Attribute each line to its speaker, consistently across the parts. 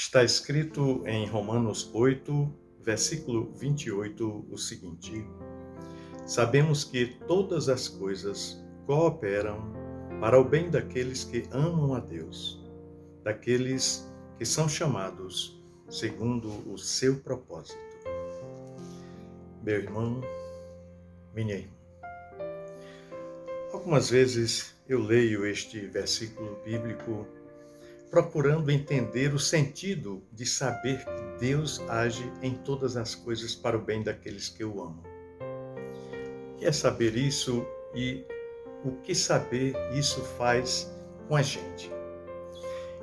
Speaker 1: Está escrito em Romanos 8, versículo 28, o seguinte: Sabemos que todas as coisas cooperam para o bem daqueles que amam a Deus, daqueles que são chamados segundo o seu propósito. Meu irmão, minha irmã, algumas vezes eu leio este versículo bíblico procurando entender o sentido de saber que Deus age em todas as coisas para o bem daqueles que o amam. O que é saber isso e o que saber isso faz com a gente?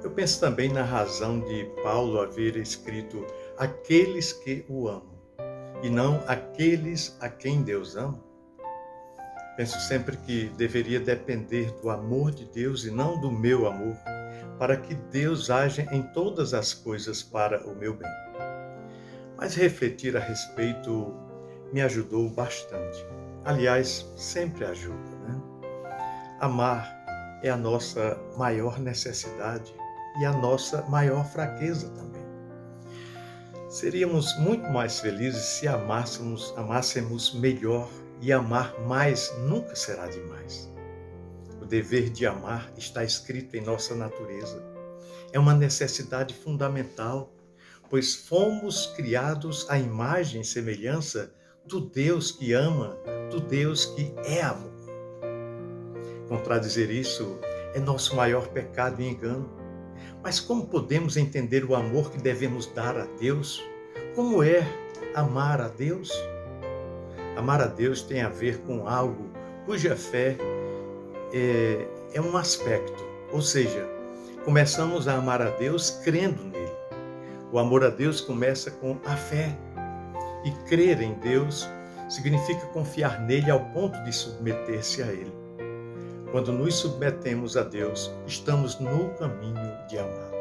Speaker 1: Eu penso também na razão de Paulo haver escrito aqueles que o amam e não aqueles a quem Deus ama. Penso sempre que deveria depender do amor de Deus e não do meu amor, para que Deus haja em todas as coisas para o meu bem. Mas refletir a respeito me ajudou bastante. Aliás, sempre ajuda, né? Amar é a nossa maior necessidade e a nossa maior fraqueza também. Seríamos muito mais felizes se amássemos melhor, e amar mais nunca será demais. O dever de amar está escrito em nossa natureza. É uma necessidade fundamental, pois fomos criados à imagem e semelhança do Deus que ama, do Deus que é amor. Contradizer isso é nosso maior pecado e engano. Mas como podemos entender o amor que devemos dar a Deus? Como é amar a Deus? Amar a Deus tem a ver com algo cuja fé é um aspecto, ou seja, começamos a amar a Deus crendo nele. O amor a Deus começa com a fé, e crer em Deus significa confiar nele ao ponto de submeter-se a ele. Quando nos submetemos a Deus, estamos no caminho de amá-lo.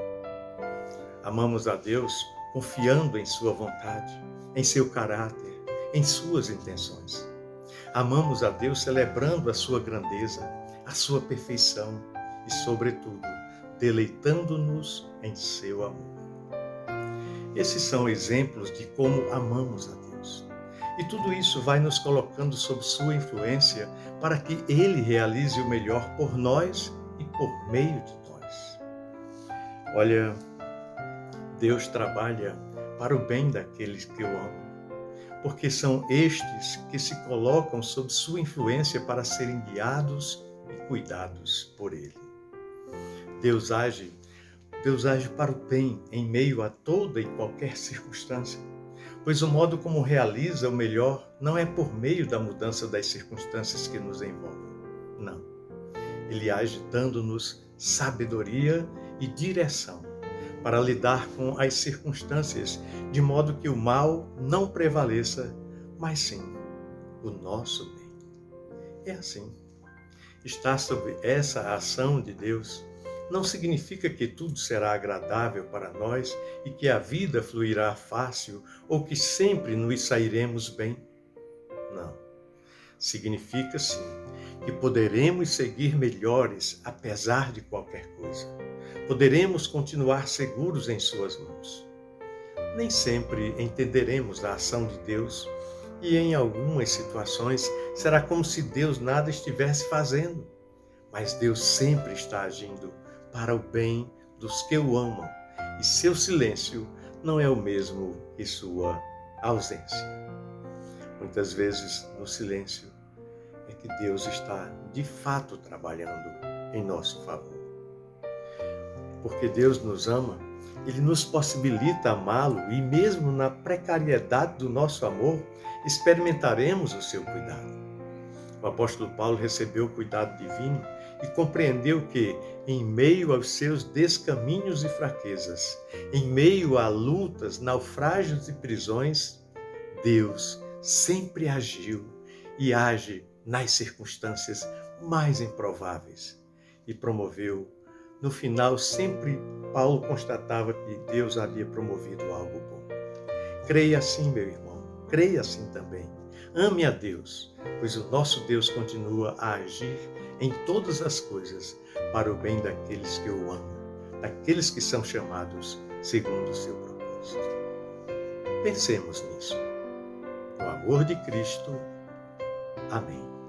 Speaker 1: Amamos a Deus confiando em sua vontade, em seu caráter, em suas intenções. Amamos a Deus celebrando a sua grandeza, a sua perfeição e, sobretudo, deleitando-nos em seu amor. Esses são exemplos de como amamos a Deus. E tudo isso vai nos colocando sob sua influência para que Ele realize o melhor por nós e por meio de nós. Olha, Deus trabalha para o bem daqueles que o amam, porque são estes que se colocam sob sua influência para serem guiados e cuidados por Ele. Deus age para o bem em meio a toda e qualquer circunstância, pois o modo como realiza o melhor não é por meio da mudança das circunstâncias que nos envolvem. Não. Ele age dando-nos sabedoria e direção para lidar com as circunstâncias, de modo que o mal não prevaleça, mas sim o nosso bem. É assim. Estar sob essa ação de Deus não significa que tudo será agradável para nós e que a vida fluirá fácil ou que sempre nos sairemos bem. Não. Significa, sim, que poderemos seguir melhores apesar de qualquer coisa. Poderemos continuar seguros em suas mãos. Nem sempre entenderemos a ação de Deus e em algumas situações será como se Deus nada estivesse fazendo. Mas Deus sempre está agindo para o bem dos que o amam e seu silêncio não é o mesmo que sua ausência. Muitas vezes no silêncio é que Deus está de fato trabalhando em nosso favor. Porque Deus nos ama, Ele nos possibilita amá-lo e mesmo na precariedade do nosso amor, experimentaremos o seu cuidado. O apóstolo Paulo recebeu o cuidado divino e compreendeu que, em meio aos seus descaminhos e fraquezas, em meio a lutas, naufrágios e prisões, Deus sempre agiu e age nas circunstâncias mais improváveis e promoveu. No final, sempre Paulo constatava que Deus havia promovido algo bom. Creia assim, meu irmão, creia assim também. Ame a Deus, pois o nosso Deus continua a agir em todas as coisas para o bem daqueles que o amam, daqueles que são chamados segundo o seu propósito. Pensemos nisso. No amor de Cristo. Amém.